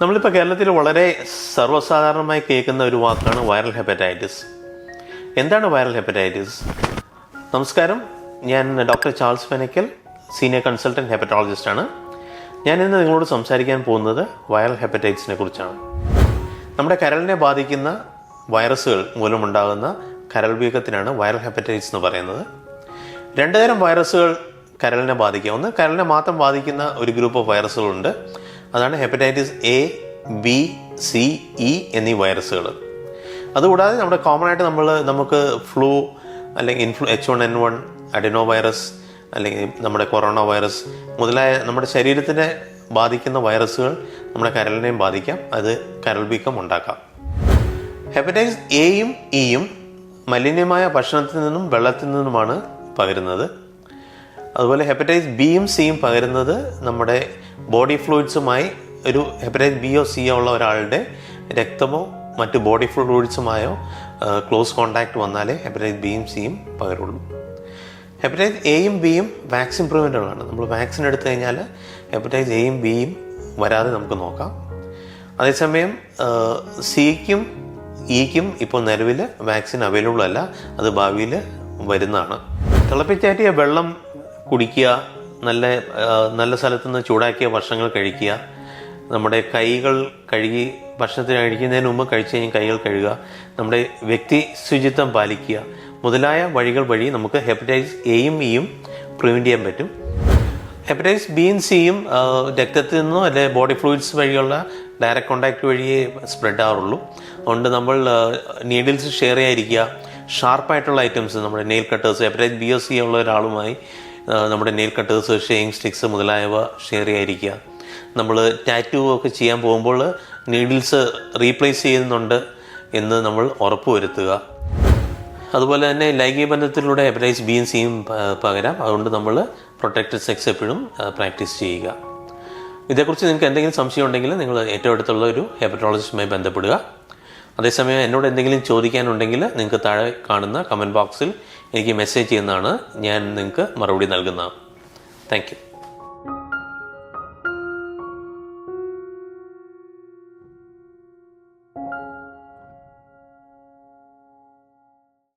നമ്മളിപ്പോൾ കേരളത്തിൽ വളരെ സർവ്വസാധാരണമായി കേൾക്കുന്ന ഒരു വാക്കാണ് വൈറൽ ഹെപ്പറ്റൈറ്റിസ്. എന്താണ് വൈറൽ ഹെപ്പറ്റൈറ്റിസ്? നമസ്കാരം, ഞാൻ ഡോക്ടർ ചാൾസ് ഫെനക്കൽ, സീനിയർ കൺസൾട്ടൻറ്റ് ഹെപ്പറ്റോളജിസ്റ്റാണ്. ഞാൻ ഇന്ന് നിങ്ങളോട് സംസാരിക്കാൻ പോകുന്നത് വൈറൽ ഹെപ്പറ്റൈറ്റിസിനെ കുറിച്ചാണ്. നമ്മുടെ കരളിനെ ബാധിക്കുന്ന വൈറസുകൾ മൂലമുണ്ടാകുന്ന കരൾ വീക്കത്തിനാണ് വൈറൽ ഹെപ്പറ്റൈറ്റിസ് എന്ന് പറയുന്നത്. രണ്ട് തരം വൈറസുകൾ കരളിനെ ബാധിക്കുക. ഒന്ന്, കരളിനെ മാത്രം ബാധിക്കുന്ന ഒരു ഗ്രൂപ്പ് ഓഫ് വൈറസുകളുണ്ട്. അതാണ് hepatitis A, B, C, E എന്നീ വൈറസുകൾ. അതുകൂടാതെ നമ്മുടെ കോമൺ ആയിട്ട് നമുക്ക് ഫ്ലൂ അല്ലെങ്കിൽ H1N1, അഡിനോ വൈറസ് അല്ലെങ്കിൽ നമ്മുടെ കൊറോണ വൈറസ് മുതലായ നമ്മുടെ ശരീരത്തിനെ ബാധിക്കുന്ന വൈറസുകൾ നമ്മുടെ കരളിനെയും ബാധിക്കാം. അത് കരൾ വീക്കം ഉണ്ടാക്കാം. ഹെപ്പറ്റൈറ്റിസ് എയും ഇയും മലിനമായ ഭക്ഷണത്തിൽ നിന്നും വെള്ളത്തിൽ നിന്നുമാണ് പകരുന്നത്. അതുപോലെ ഹെപ്പറ്റൈറ്റിസ് ബിയും സിയും പകരുന്നത് നമ്മുടെ ബോഡി ഫ്ലൂയിഡ്സുമായി ഒരു ഹെപ്പറ്റൈറ്റിസ് ബിയോ സിയോ ഉള്ള ഒരാളുടെ രക്തമോ മറ്റ് ബോഡി ഫ്ലൂയിഡ്സുമായോ ക്ലോസ് കോണ്ടാക്ട് വന്നാലേ ഹെപ്പറ്റൈറ്റിസ് ബിയും സിയും പകരുള്ളൂ. ഹെപ്പറ്റൈറ്റിസ് എയും ബിയും വാക്സിൻ പ്രിവെൻറ്റബിളാണ്. നമ്മൾ വാക്സിൻ എടുത്തു കഴിഞ്ഞാൽ ഹെപ്പറ്റൈറ്റിസ് എയും ബിയും വരാതെ നമുക്ക് നോക്കാം. അതേസമയം സിക്കും ഇക്കും ഇപ്പോൾ നിലവിൽ വാക്സിൻ അവൈലബിൾ അല്ല. അത് ഭാവിയിൽ വരുന്നതാണ്. തിളപ്പിച്ചാറ്റിയ വെള്ളം കുടിക്കുക, നല്ല സ്ഥലത്തു നിന്ന് ചൂടാക്കിയ ഭക്ഷണങ്ങൾ കഴിക്കുക, നമ്മുടെ കൈകൾ കഴുകി ഭക്ഷണത്തിന് കഴിക്കുന്നതിന് മുമ്പ് കഴിച്ചു കഴിഞ്ഞാൽ കൈകൾ കഴുകുക, നമ്മുടെ വ്യക്തി ശുചിത്വം പാലിക്കുക മുതലായ വഴികൾ വഴി നമുക്ക് ഹെപ്പറ്റൈറ്റിസ് എയും ഇയും പ്രിവെൻറ്റ് ചെയ്യാൻ പറ്റും. ഹെപ്പറ്റൈറ്റിസ് ബിയും സിയും രക്തത്തിൽ നിന്നോ അല്ലെ ബോഡി ഫ്ലൂയിഡ്സ് വഴിയുള്ള ഡയറക്റ്റ് കോണ്ടാക്ട് വഴിയേ സ്പ്രെഡ് ആവുള്ളൂ. അതുകൊണ്ട് നമ്മൾ നീഡിൽസ് ഷെയർ ചെയ്യാതിരിക്കുക. ഷാർപ്പായിട്ടുള്ള ഐറ്റംസ്, നമ്മുടെ nail cutters, hepatitis B O C ഉള്ള ഒരാളുമായി നമ്മുടെ നെയിൽ കട്ടേഴ്സ്, ഷേവിങ് സ്റ്റിക്സ് മുതലായവ ഷെയർ ചെയ്യാതിരിക്കുക. നമ്മൾ ടാറ്റൂ ഒക്കെ ചെയ്യാൻ പോകുമ്പോൾ നീഡിൽസ് റീപ്ലേസ് ചെയ്യുന്നുണ്ട് എന്ന് നമ്മൾ ഉറപ്പുവരുത്തുക. അതുപോലെ തന്നെ ലൈംഗിക ബന്ധത്തിലൂടെ ഹെപ്പറ്റൈറ്റിസ് ബിയും സിയും പകരാം. അതുകൊണ്ട് നമ്മൾ പ്രൊട്ടക്റ്റഡ് സെക്സ് എപ്പോഴും പ്രാക്ടീസ് ചെയ്യുക. ഇതേക്കുറിച്ച് നിങ്ങൾക്ക് എന്തെങ്കിലും സംശയം ഉണ്ടെങ്കിൽ നിങ്ങൾ ഏറ്റവും അടുത്തുള്ള ഒരു ഹെപ്പറ്റോളജിസ്റ്റുമായി ബന്ധപ്പെടുക. അതേസമയം എന്നോട് എന്തെങ്കിലും ചോദിക്കാനുണ്ടെങ്കിൽ നിങ്ങൾക്ക് താഴെ കാണുന്ന കമൻറ്റ് ബോക്സിൽ എനിക്ക് മെസ്സേജ് ചെയ്യുന്നതാണ്. ഞാൻ നിങ്ങൾക്ക് മറുപടി നൽകുന്നതാണ്. Thank you.